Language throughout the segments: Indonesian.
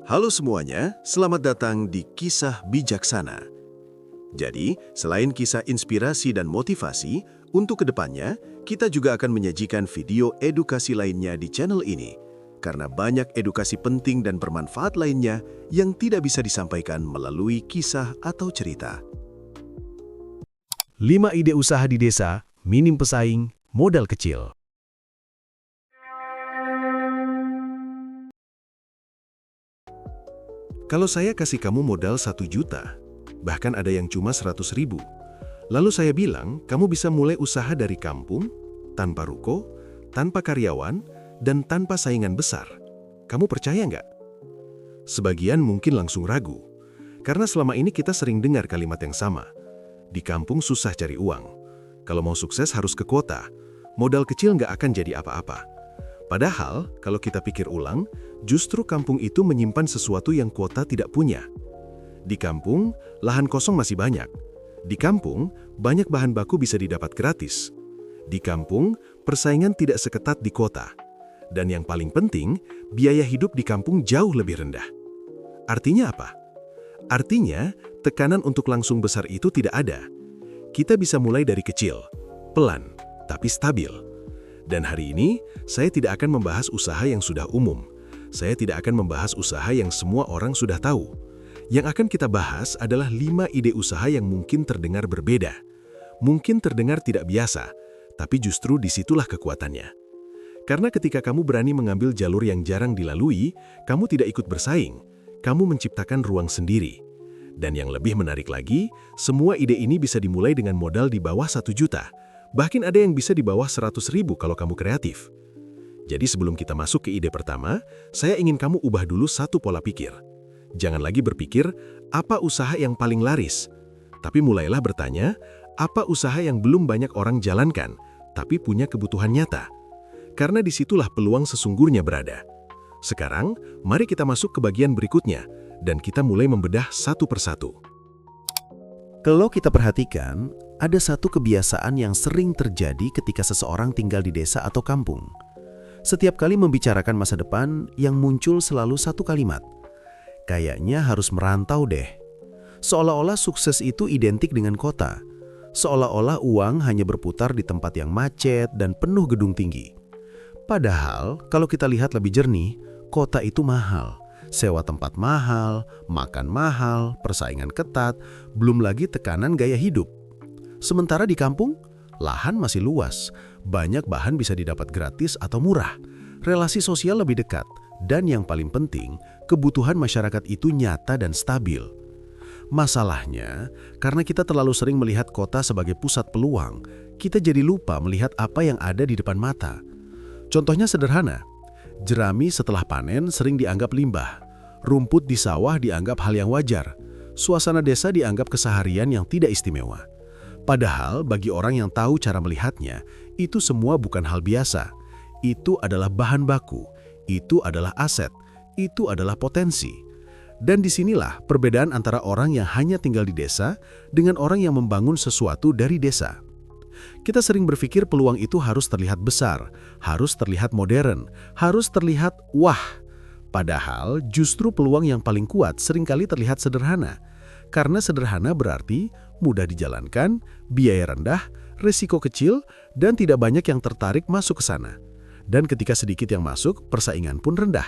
Halo semuanya, selamat datang di Kisah Bijaksana. Jadi, selain kisah inspirasi dan motivasi, untuk kedepannya, kita juga akan menyajikan video edukasi lainnya di channel ini. Karena banyak edukasi penting dan bermanfaat lainnya yang tidak bisa disampaikan melalui kisah atau cerita. 5 ide usaha di desa, minim pesaing, modal kecil. Kalau saya kasih kamu modal 1 juta, bahkan ada yang cuma 100.000, lalu saya bilang kamu bisa mulai usaha dari kampung, tanpa ruko, tanpa karyawan, dan tanpa saingan besar. Kamu percaya nggak? Sebagian mungkin langsung ragu, karena selama ini kita sering dengar kalimat yang sama. Di kampung susah cari uang. Kalau mau sukses harus ke kota. Modal kecil nggak akan jadi apa-apa. Padahal, kalau kita pikir ulang, justru kampung itu menyimpan sesuatu yang kota tidak punya. Di kampung, lahan kosong masih banyak. Di kampung, banyak bahan baku bisa didapat gratis. Di kampung, persaingan tidak seketat di kota. Dan yang paling penting, biaya hidup di kampung jauh lebih rendah. Artinya apa? Artinya, tekanan untuk langsung besar itu tidak ada. Kita bisa mulai dari kecil, pelan, tapi stabil. Dan hari ini, saya tidak akan membahas usaha yang sudah umum. Saya tidak akan membahas usaha yang semua orang sudah tahu. Yang akan kita bahas adalah 5 ide usaha yang mungkin terdengar berbeda. Mungkin terdengar tidak biasa, tapi justru disitulah kekuatannya. Karena ketika kamu berani mengambil jalur yang jarang dilalui, kamu tidak ikut bersaing. Kamu menciptakan ruang sendiri. Dan yang lebih menarik lagi, semua ide ini bisa dimulai dengan modal di bawah 1 juta. Bahkan ada yang bisa di bawah 100.000 kalau kamu kreatif. Jadi sebelum kita masuk ke ide pertama, saya ingin kamu ubah dulu satu pola pikir. Jangan lagi berpikir, apa usaha yang paling laris? Tapi mulailah bertanya, apa usaha yang belum banyak orang jalankan, tapi punya kebutuhan nyata? Karena disitulah peluang sesungguhnya berada. Sekarang, mari kita masuk ke bagian berikutnya, dan kita mulai membedah satu persatu. Kalau kita perhatikan, ada satu kebiasaan yang sering terjadi ketika seseorang tinggal di desa atau kampung. Setiap kali membicarakan masa depan, yang muncul selalu satu kalimat. Kayaknya harus merantau deh. Seolah-olah sukses itu identik dengan kota. Seolah-olah uang hanya berputar di tempat yang macet dan penuh gedung tinggi. Padahal, kalau kita lihat lebih jernih, kota itu mahal. Sewa tempat mahal, makan mahal, persaingan ketat, belum lagi tekanan gaya hidup. Sementara di kampung, lahan masih luas, banyak bahan bisa didapat gratis atau murah, relasi sosial lebih dekat, dan yang paling penting, kebutuhan masyarakat itu nyata dan stabil. Masalahnya, karena kita terlalu sering melihat kota sebagai pusat peluang, kita jadi lupa melihat apa yang ada di depan mata. Contohnya sederhana, jerami setelah panen sering dianggap limbah, rumput di sawah dianggap hal yang wajar, suasana desa dianggap keseharian yang tidak istimewa. Padahal bagi orang yang tahu cara melihatnya, itu semua bukan hal biasa. Itu adalah bahan baku, itu adalah aset, itu adalah potensi. Dan disinilah perbedaan antara orang yang hanya tinggal di desa dengan orang yang membangun sesuatu dari desa. Kita sering berpikir peluang itu harus terlihat besar, harus terlihat modern, harus terlihat wah. Padahal justru peluang yang paling kuat seringkali terlihat sederhana. Karena sederhana berarti mudah dijalankan, biaya rendah, risiko kecil, dan tidak banyak yang tertarik masuk ke sana. Dan ketika sedikit yang masuk, persaingan pun rendah.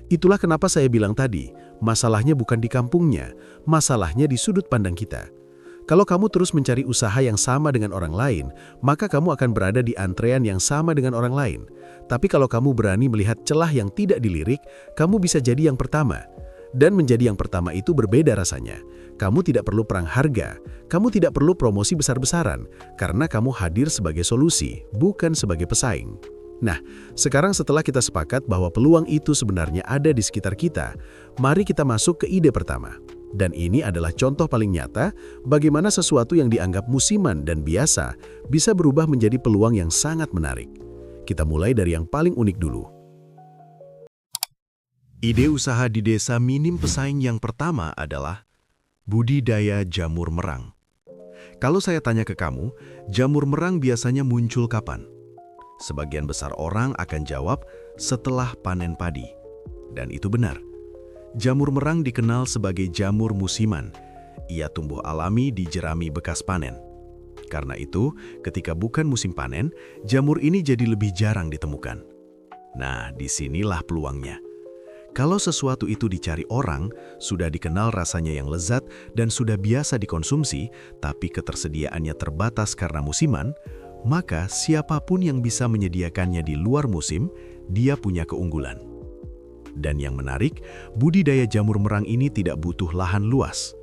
Itulah kenapa saya bilang tadi, masalahnya bukan di kampungnya, masalahnya di sudut pandang kita. Kalau kamu terus mencari usaha yang sama dengan orang lain, maka kamu akan berada di antrean yang sama dengan orang lain. Tapi kalau kamu berani melihat celah yang tidak dilirik, kamu bisa jadi yang pertama. Dan menjadi yang pertama itu berbeda rasanya. Kamu tidak perlu perang harga, kamu tidak perlu promosi besar-besaran, karena kamu hadir sebagai solusi, bukan sebagai pesaing. Nah, sekarang setelah kita sepakat bahwa peluang itu sebenarnya ada di sekitar kita, mari kita masuk ke ide pertama. Dan ini adalah contoh paling nyata bagaimana sesuatu yang dianggap musiman dan biasa bisa berubah menjadi peluang yang sangat menarik. Kita mulai dari yang paling unik dulu. Ide usaha di desa minim pesaing yang pertama adalah budidaya jamur merang. Kalau saya tanya ke kamu, jamur merang biasanya muncul kapan? Sebagian besar orang akan jawab setelah panen padi. Dan itu benar. Jamur merang dikenal sebagai jamur musiman. Ia tumbuh alami di jerami bekas panen. Karena itu, ketika bukan musim panen, jamur ini jadi lebih jarang ditemukan. Nah, disinilah peluangnya. Kalau sesuatu itu dicari orang, sudah dikenal rasanya yang lezat dan sudah biasa dikonsumsi, tapi ketersediaannya terbatas karena musiman, maka siapapun yang bisa menyediakannya di luar musim, dia punya keunggulan. Dan yang menarik, budidaya jamur merang ini tidak butuh lahan luas.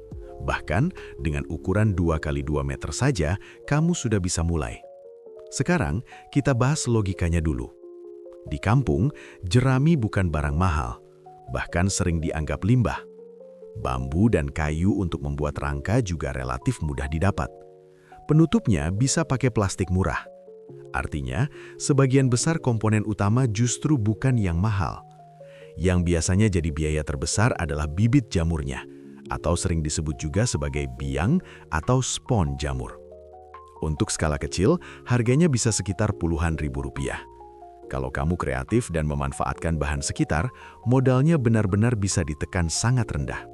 Bahkan, dengan ukuran 2x2 meter saja, kamu sudah bisa mulai. Sekarang, kita bahas logikanya dulu. Di kampung, jerami bukan barang mahal, bahkan sering dianggap limbah. Bambu dan kayu untuk membuat rangka juga relatif mudah didapat. Penutupnya bisa pakai plastik murah. Artinya, sebagian besar komponen utama justru bukan yang mahal. Yang biasanya jadi biaya terbesar adalah bibit jamurnya, atau sering disebut juga sebagai biang atau spon jamur. Untuk skala kecil, harganya bisa sekitar puluhan ribu rupiah. Kalau kamu kreatif dan memanfaatkan bahan sekitar, modalnya benar-benar bisa ditekan sangat rendah.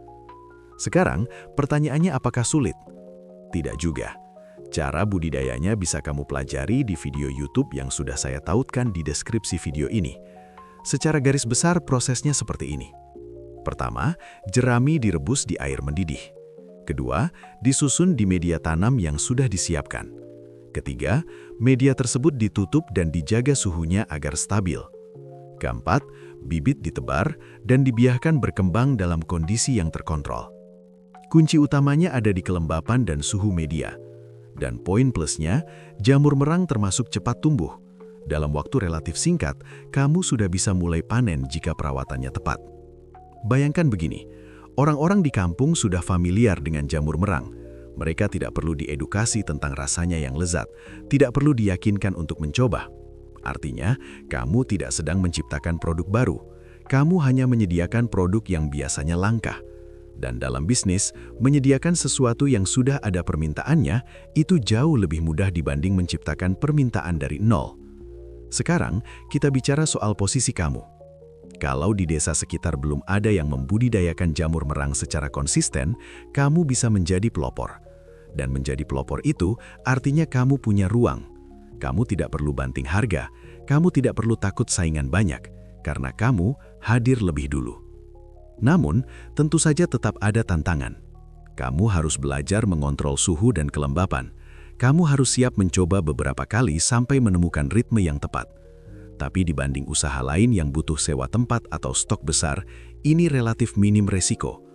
Sekarang, pertanyaannya apakah sulit? Tidak juga. Cara budidayanya bisa kamu pelajari di video YouTube yang sudah saya tautkan di deskripsi video ini. Secara garis besar prosesnya seperti ini. Pertama, jerami direbus di air mendidih. Kedua, disusun di media tanam yang sudah disiapkan. Ketiga, media tersebut ditutup dan dijaga suhunya agar stabil. Keempat, bibit ditebar dan dibiarkan berkembang dalam kondisi yang terkontrol. Kunci utamanya ada di kelembapan dan suhu media. Dan poin plusnya, jamur merang termasuk cepat tumbuh. Dalam waktu relatif singkat, kamu sudah bisa mulai panen jika perawatannya tepat. Bayangkan begini, orang-orang di kampung sudah familiar dengan jamur merang. Mereka tidak perlu diedukasi tentang rasanya yang lezat, tidak perlu diyakinkan untuk mencoba. Artinya, kamu tidak sedang menciptakan produk baru. Kamu hanya menyediakan produk yang biasanya langka. Dan dalam bisnis, menyediakan sesuatu yang sudah ada permintaannya, itu jauh lebih mudah dibanding menciptakan permintaan dari nol. Sekarang, kita bicara soal posisi kamu. Kalau di desa sekitar belum ada yang membudidayakan jamur merang secara konsisten, kamu bisa menjadi pelopor. Dan menjadi pelopor itu artinya kamu punya ruang. Kamu tidak perlu banting harga, kamu tidak perlu takut saingan banyak, karena kamu hadir lebih dulu. Namun, tentu saja tetap ada tantangan. Kamu harus belajar mengontrol suhu dan kelembapan. Kamu harus siap mencoba beberapa kali sampai menemukan ritme yang tepat. Tapi dibanding usaha lain yang butuh sewa tempat atau stok besar, ini relatif minim resiko.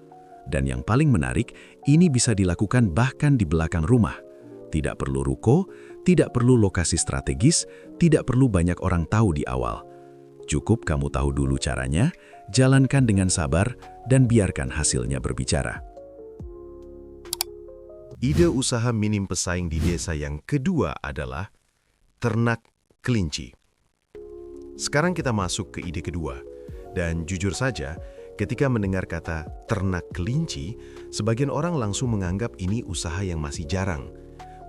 Dan yang paling menarik, ini bisa dilakukan bahkan di belakang rumah. Tidak perlu ruko, tidak perlu lokasi strategis, tidak perlu banyak orang tahu di awal. Cukup kamu tahu dulu caranya, jalankan dengan sabar, dan biarkan hasilnya berbicara. Ide usaha minim pesaing di desa yang kedua adalah ternak kelinci. Sekarang kita masuk ke ide kedua. Dan jujur saja, ketika mendengar kata ternak kelinci, sebagian orang langsung menganggap ini usaha yang masih jarang.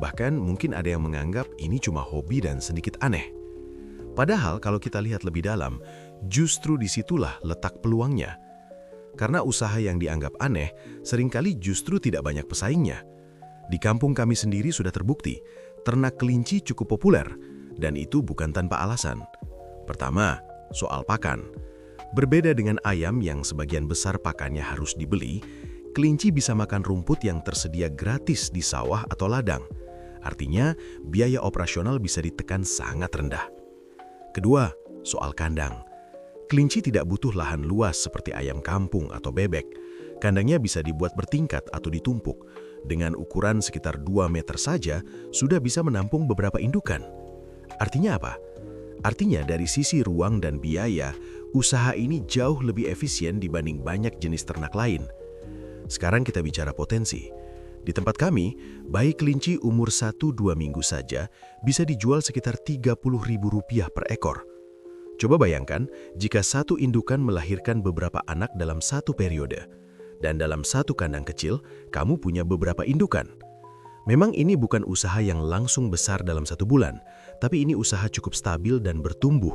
Bahkan mungkin ada yang menganggap ini cuma hobi dan sedikit aneh. Padahal kalau kita lihat lebih dalam, justru disitulah letak peluangnya. Karena usaha yang dianggap aneh, seringkali justru tidak banyak pesaingnya. Di kampung kami sendiri sudah terbukti, ternak kelinci cukup populer, dan itu bukan tanpa alasan. Pertama, soal pakan. Berbeda dengan ayam yang sebagian besar pakannya harus dibeli, kelinci bisa makan rumput yang tersedia gratis di sawah atau ladang. Artinya, biaya operasional bisa ditekan sangat rendah. Kedua, soal kandang. Kelinci tidak butuh lahan luas seperti ayam kampung atau bebek. Kandangnya bisa dibuat bertingkat atau ditumpuk. Dengan ukuran sekitar 2 meter saja, sudah bisa menampung beberapa indukan. Artinya apa? Artinya dari sisi ruang dan biaya, usaha ini jauh lebih efisien dibanding banyak jenis ternak lain. Sekarang kita bicara potensi. Di tempat kami, bayi kelinci umur 1-2 minggu saja bisa dijual sekitar Rp30.000 per ekor. Coba bayangkan jika satu indukan melahirkan beberapa anak dalam satu periode. Dan dalam satu kandang kecil, kamu punya beberapa indukan. Memang ini bukan usaha yang langsung besar dalam 1 bulan, tapi ini usaha cukup stabil dan bertumbuh.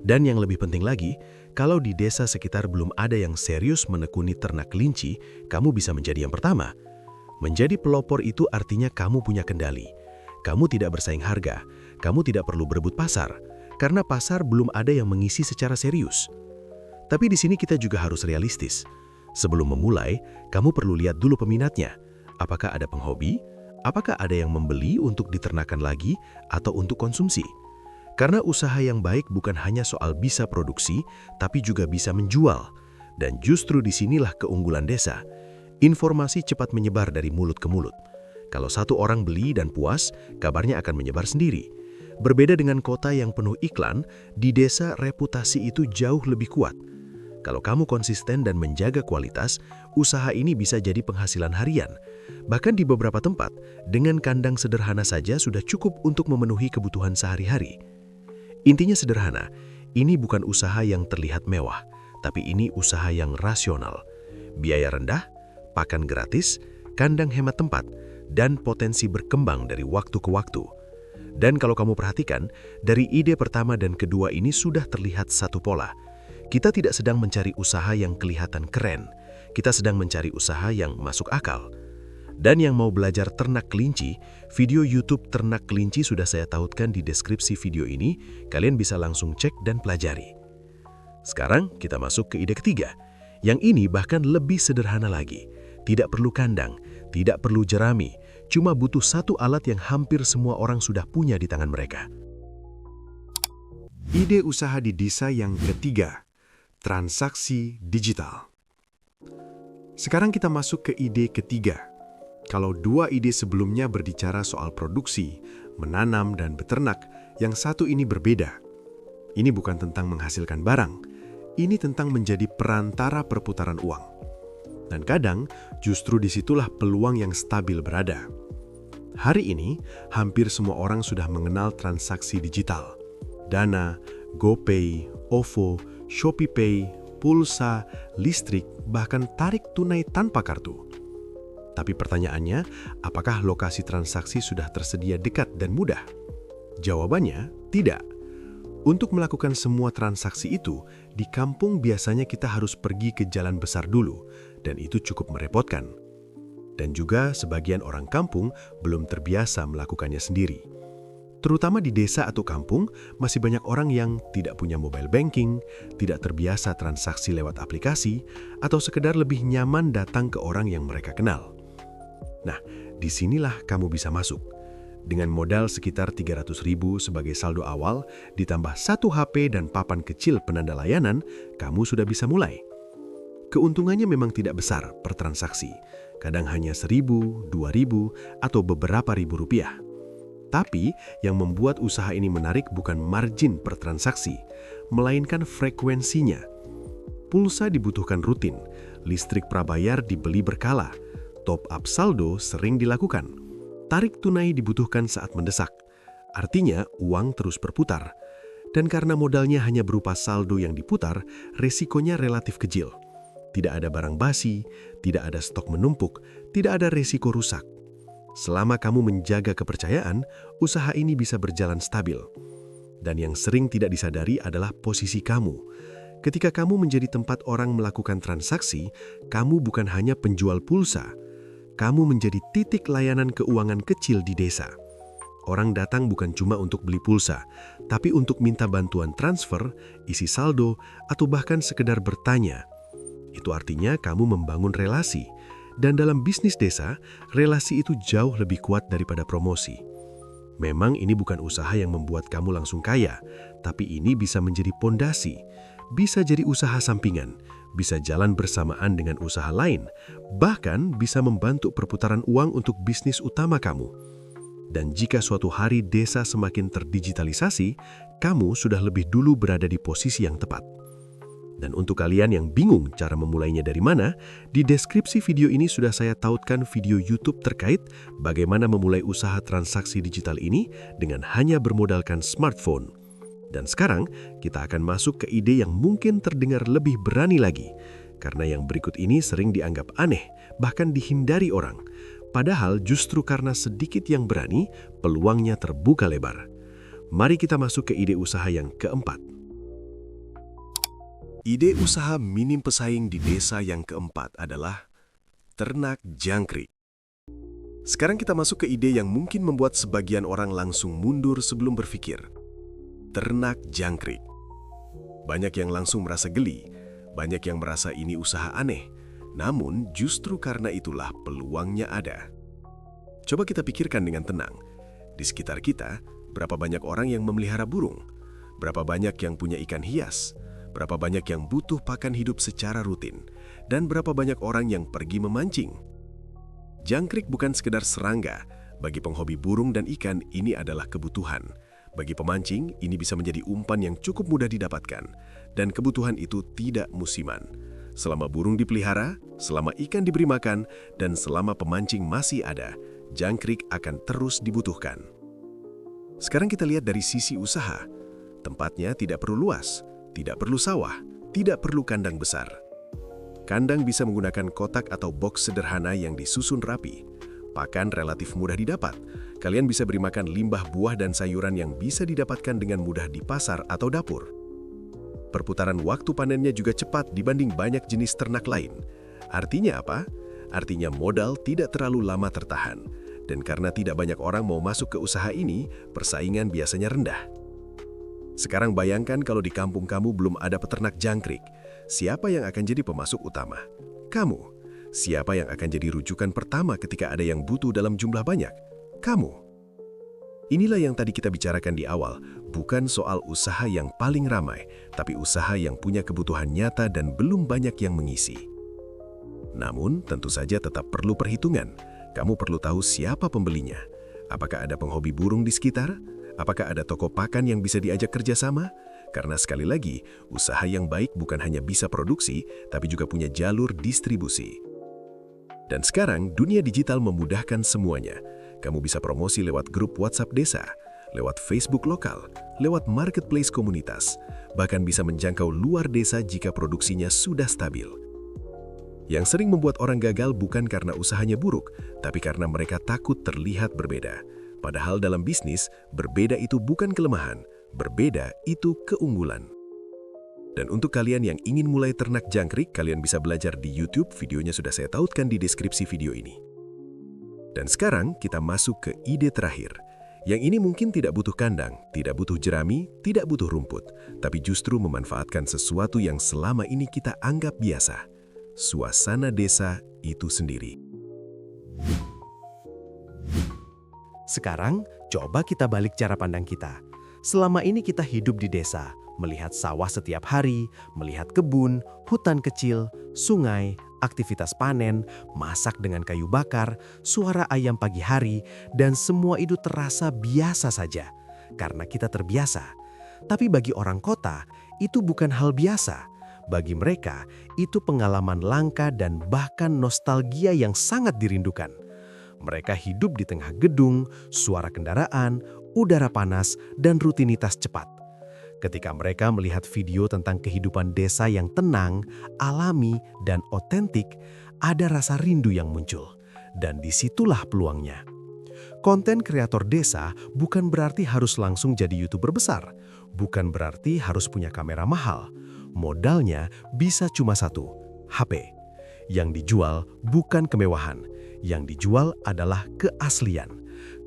Dan yang lebih penting lagi, Kalau di desa sekitar belum ada yang serius menekuni ternak kelinci, kamu bisa menjadi yang pertama. Menjadi pelopor itu artinya kamu punya kendali. Kamu tidak bersaing harga, kamu tidak perlu berebut pasar, karena pasar belum ada yang mengisi secara serius. Tapi di sini kita juga harus realistis. Sebelum memulai, kamu perlu lihat dulu peminatnya. Apakah ada penghobi? Apakah ada yang membeli untuk diternakan lagi atau untuk konsumsi? Karena usaha yang baik bukan hanya soal bisa produksi, tapi juga bisa menjual. Dan justru disinilah keunggulan desa. Informasi cepat menyebar dari mulut ke mulut. Kalau satu orang beli dan puas, kabarnya akan menyebar sendiri. Berbeda dengan kota yang penuh iklan, di desa reputasi itu jauh lebih kuat. Kalau kamu konsisten dan menjaga kualitas, usaha ini bisa jadi penghasilan harian. Bahkan di beberapa tempat, dengan kandang sederhana saja sudah cukup untuk memenuhi kebutuhan sehari-hari. Intinya sederhana, ini bukan usaha yang terlihat mewah, tapi ini usaha yang rasional. Biaya rendah, pakan gratis, kandang hemat tempat, dan potensi berkembang dari waktu ke waktu. Dan kalau kamu perhatikan, dari ide pertama dan kedua ini sudah terlihat satu pola. Kita tidak sedang mencari usaha yang kelihatan keren, kita sedang mencari usaha yang masuk akal. Dan yang mau belajar ternak kelinci, video YouTube ternak kelinci sudah saya tautkan di deskripsi video ini, kalian bisa langsung cek dan pelajari. Sekarang kita masuk ke ide ketiga. Yang ini bahkan lebih sederhana lagi. Tidak perlu kandang, tidak perlu jerami, cuma butuh satu alat yang hampir semua orang sudah punya di tangan mereka. Ide usaha di desa yang ketiga, transaksi digital. Sekarang kita masuk ke ide ketiga. Kalau dua ide sebelumnya berbicara soal produksi, menanam, dan beternak, yang satu ini berbeda. Ini bukan tentang menghasilkan barang, ini tentang menjadi perantara perputaran uang. Dan kadang, justru disitulah peluang yang stabil berada. Hari ini, hampir semua orang sudah mengenal transaksi digital. Dana, GoPay, OVO, ShopeePay, pulsa, listrik, bahkan tarik tunai tanpa kartu. Tapi pertanyaannya, apakah lokasi transaksi sudah tersedia dekat dan mudah? Jawabannya, tidak. Untuk melakukan semua transaksi itu, di kampung biasanya kita harus pergi ke jalan besar dulu, dan itu cukup merepotkan. Dan juga sebagian orang kampung belum terbiasa melakukannya sendiri. Terutama di desa atau kampung, masih banyak orang yang tidak punya mobile banking, tidak terbiasa transaksi lewat aplikasi, atau sekedar lebih nyaman datang ke orang yang mereka kenal. Nah, disinilah kamu bisa masuk. Dengan modal sekitar 300.000 sebagai saldo awal, ditambah 1 HP dan papan kecil penanda layanan, kamu sudah bisa mulai. Keuntungannya memang tidak besar per transaksi, kadang hanya 1.000, 2.000, atau beberapa ribu rupiah. Tapi, yang membuat usaha ini menarik bukan margin per transaksi, melainkan frekuensinya. Pulsa dibutuhkan rutin, listrik prabayar dibeli berkala, top up saldo sering dilakukan, tarik tunai dibutuhkan saat mendesak. Artinya, uang terus berputar. Dan karena modalnya hanya berupa saldo yang diputar, resikonya relatif kecil. Tidak ada barang basi, tidak ada stok menumpuk, tidak ada resiko rusak. Selama kamu menjaga kepercayaan, usaha ini bisa berjalan stabil. Dan yang sering tidak disadari adalah posisi kamu. Ketika kamu menjadi tempat orang melakukan transaksi, kamu bukan hanya penjual pulsa. Kamu menjadi titik layanan keuangan kecil di desa. Orang datang bukan cuma untuk beli pulsa, tapi untuk minta bantuan transfer, isi saldo, atau bahkan sekedar bertanya. Itu artinya kamu membangun relasi. Dan dalam bisnis desa, relasi itu jauh lebih kuat daripada promosi. Memang ini bukan usaha yang membuat kamu langsung kaya, tapi ini bisa menjadi pondasi, bisa jadi usaha sampingan, bisa jalan bersamaan dengan usaha lain, bahkan bisa membantu perputaran uang untuk bisnis utama kamu. Dan jika suatu hari desa semakin terdigitalisasi, kamu sudah lebih dulu berada di posisi yang tepat. Dan untuk kalian yang bingung cara memulainya dari mana, di deskripsi video ini sudah saya tautkan video YouTube terkait bagaimana memulai usaha transaksi digital ini dengan hanya bermodalkan smartphone. Dan sekarang, kita akan masuk ke ide yang mungkin terdengar lebih berani lagi, karena yang berikut ini sering dianggap aneh, bahkan dihindari orang. Padahal justru karena sedikit yang berani, peluangnya terbuka lebar. Mari kita masuk ke ide usaha yang keempat. Ide usaha minim pesaing di desa yang keempat adalah ternak jangkrik. Sekarang kita masuk ke ide yang mungkin membuat sebagian orang langsung mundur sebelum berpikir. Ternak jangkrik. Banyak yang langsung merasa geli, banyak yang merasa ini usaha aneh. Namun justru karena itulah peluangnya ada. Coba kita pikirkan dengan tenang. Di sekitar kita, berapa banyak orang yang memelihara burung? Berapa banyak yang punya ikan hias? Berapa banyak yang butuh pakan hidup secara rutin? Dan berapa banyak orang yang pergi memancing? Jangkrik bukan sekedar serangga. Bagi penghobi burung dan ikan, ini adalah kebutuhan. Bagi pemancing, ini bisa menjadi umpan yang cukup mudah didapatkan. Dan kebutuhan itu tidak musiman. Selama burung dipelihara, selama ikan diberi makan, dan selama pemancing masih ada, jangkrik akan terus dibutuhkan. Sekarang kita lihat dari sisi usaha. Tempatnya tidak perlu luas, tidak perlu sawah, tidak perlu kandang besar. Kandang bisa menggunakan kotak atau box sederhana yang disusun rapi. Pakan relatif mudah didapat. Kalian bisa beri makan limbah buah dan sayuran yang bisa didapatkan dengan mudah di pasar atau dapur. Perputaran waktu panennya juga cepat dibanding banyak jenis ternak lain. Artinya apa? Artinya modal tidak terlalu lama tertahan. Dan karena tidak banyak orang mau masuk ke usaha ini, persaingan biasanya rendah. Sekarang bayangkan kalau di kampung kamu belum ada peternak jangkrik. Siapa yang akan jadi pemasok utama? Kamu. Siapa yang akan jadi rujukan pertama ketika ada yang butuh dalam jumlah banyak? Kamu. Inilah yang tadi kita bicarakan di awal, bukan soal usaha yang paling ramai, tapi usaha yang punya kebutuhan nyata dan belum banyak yang mengisi. Namun, tentu saja tetap perlu perhitungan. Kamu perlu tahu siapa pembelinya. Apakah ada penghobi burung di sekitar? Apakah ada toko pakan yang bisa diajak kerjasama? Karena sekali lagi, usaha yang baik bukan hanya bisa produksi, tapi juga punya jalur distribusi. Dan sekarang, dunia digital memudahkan semuanya. Kamu bisa promosi lewat grup WhatsApp desa, lewat Facebook lokal, lewat marketplace komunitas, bahkan bisa menjangkau luar desa jika produksinya sudah stabil. Yang sering membuat orang gagal bukan karena usahanya buruk, tapi karena mereka takut terlihat berbeda. Padahal dalam bisnis, berbeda itu bukan kelemahan, berbeda itu keunggulan. Dan untuk kalian yang ingin mulai ternak jangkrik, kalian bisa belajar di YouTube, videonya sudah saya tautkan di deskripsi video ini. Dan sekarang kita masuk ke ide terakhir. Yang ini mungkin tidak butuh kandang, tidak butuh jerami, tidak butuh rumput, tapi justru memanfaatkan sesuatu yang selama ini kita anggap biasa. Suasana desa itu sendiri. Sekarang, coba kita balik cara pandang kita. Selama ini kita hidup di desa, melihat sawah setiap hari, melihat kebun, hutan kecil, sungai, aktivitas panen, masak dengan kayu bakar, suara ayam pagi hari, dan semua itu terasa biasa saja, karena kita terbiasa. Tapi bagi orang kota, itu bukan hal biasa. Bagi mereka, itu pengalaman langka dan bahkan nostalgia yang sangat dirindukan. Mereka hidup di tengah gedung, suara kendaraan, udara panas, dan rutinitas cepat. Ketika mereka melihat video tentang kehidupan desa yang tenang, alami, dan otentik, ada rasa rindu yang muncul. Dan disitulah peluangnya. Konten kreator desa bukan berarti harus langsung jadi YouTuber besar. Bukan berarti harus punya kamera mahal. Modalnya bisa cuma satu, HP. Yang dijual bukan kemewahan. Yang dijual adalah keaslian.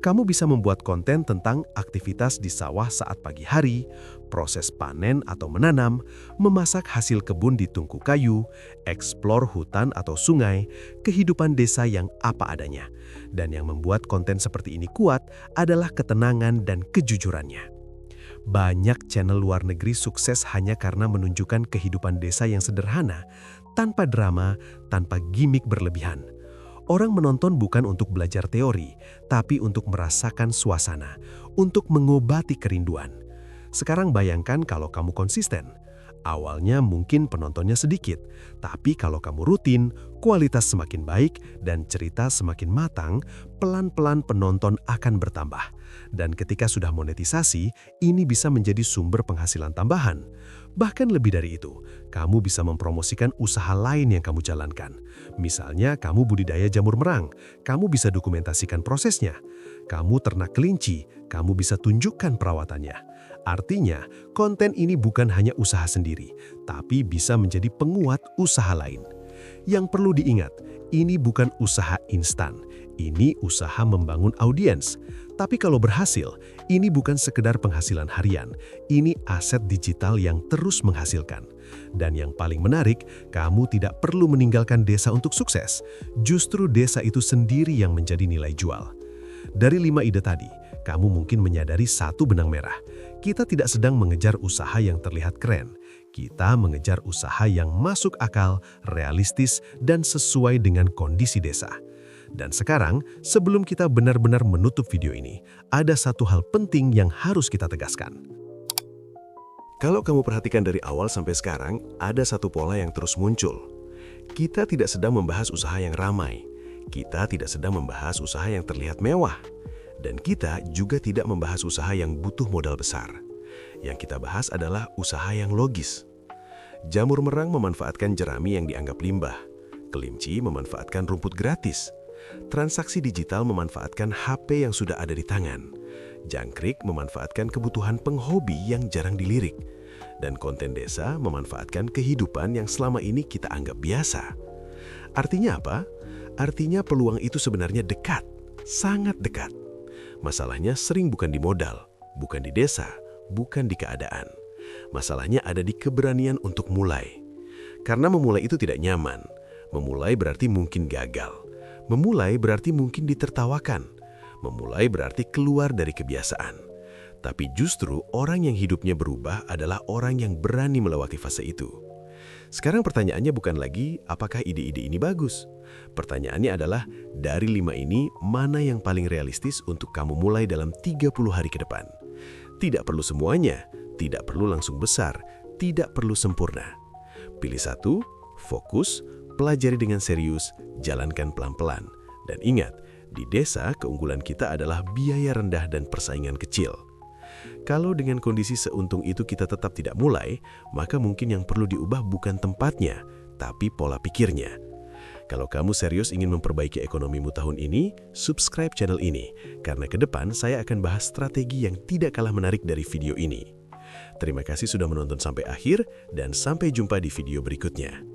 Kamu bisa membuat konten tentang aktivitas di sawah saat pagi hari, proses panen atau menanam, memasak hasil kebun di tungku kayu, eksplor hutan atau sungai, kehidupan desa yang apa adanya. Dan yang membuat konten seperti ini kuat adalah ketenangan dan kejujurannya. Banyak channel luar negeri sukses hanya karena menunjukkan kehidupan desa yang sederhana, tanpa drama, tanpa gimik berlebihan. Orang menonton bukan untuk belajar teori, tapi untuk merasakan suasana, untuk mengobati kerinduan. Sekarang bayangkan kalau kamu konsisten. Awalnya mungkin penontonnya sedikit, tapi kalau kamu rutin, kualitas semakin baik dan cerita semakin matang, pelan-pelan penonton akan bertambah. Dan ketika sudah monetisasi, ini bisa menjadi sumber penghasilan tambahan. Bahkan lebih dari itu, kamu bisa mempromosikan usaha lain yang kamu jalankan. Misalnya, kamu budidaya jamur merang, kamu bisa dokumentasikan prosesnya. Kamu ternak kelinci, kamu bisa tunjukkan perawatannya. Artinya, konten ini bukan hanya usaha sendiri, tapi bisa menjadi penguat usaha lain. Yang perlu diingat, ini bukan usaha instan, ini usaha membangun audiens. Tapi kalau berhasil, ini bukan sekedar penghasilan harian, ini aset digital yang terus menghasilkan. Dan yang paling menarik, kamu tidak perlu meninggalkan desa untuk sukses. Justru desa itu sendiri yang menjadi nilai jual. Dari 5 ide tadi, kamu mungkin menyadari satu benang merah. Kita tidak sedang mengejar usaha yang terlihat keren. Kita mengejar usaha yang masuk akal, realistis, dan sesuai dengan kondisi desa. Dan sekarang, sebelum kita benar-benar menutup video ini, ada satu hal penting yang harus kita tegaskan. Kalau kamu perhatikan dari awal sampai sekarang, ada satu pola yang terus muncul. Kita tidak sedang membahas usaha yang ramai. Kita tidak sedang membahas usaha yang terlihat mewah. Dan kita juga tidak membahas usaha yang butuh modal besar. Yang kita bahas adalah usaha yang logis. Jamur merang memanfaatkan jerami yang dianggap limbah. Kelinci memanfaatkan rumput gratis. Transaksi digital memanfaatkan HP yang sudah ada di tangan. Jangkrik memanfaatkan kebutuhan penghobi yang jarang dilirik. Dan konten desa memanfaatkan kehidupan yang selama ini kita anggap biasa. Artinya apa? Artinya peluang itu sebenarnya dekat, sangat dekat. Masalahnya sering bukan di modal, bukan di desa, bukan di keadaan. Masalahnya ada di keberanian untuk mulai. Karena memulai itu tidak nyaman. Memulai berarti mungkin gagal. Memulai berarti mungkin ditertawakan. Memulai berarti keluar dari kebiasaan. Tapi justru orang yang hidupnya berubah adalah orang yang berani melewati fase itu. Sekarang pertanyaannya bukan lagi apakah ide-ide ini bagus. Pertanyaannya adalah dari 5 ini mana yang paling realistis untuk kamu mulai dalam 30 hari ke depan. Tidak perlu semuanya, tidak perlu langsung besar, tidak perlu sempurna. Pilih satu, fokus, pelajari dengan serius, jalankan pelan-pelan. Dan ingat, di desa keunggulan kita adalah biaya rendah dan persaingan kecil. Kalau dengan kondisi seuntung itu kita tetap tidak mulai, maka mungkin yang perlu diubah bukan tempatnya, tapi pola pikirnya. Kalau kamu serius ingin memperbaiki ekonomimu tahun ini, subscribe channel ini, karena ke depan saya akan bahas strategi yang tidak kalah menarik dari video ini. Terima kasih sudah menonton sampai akhir, dan sampai jumpa di video berikutnya.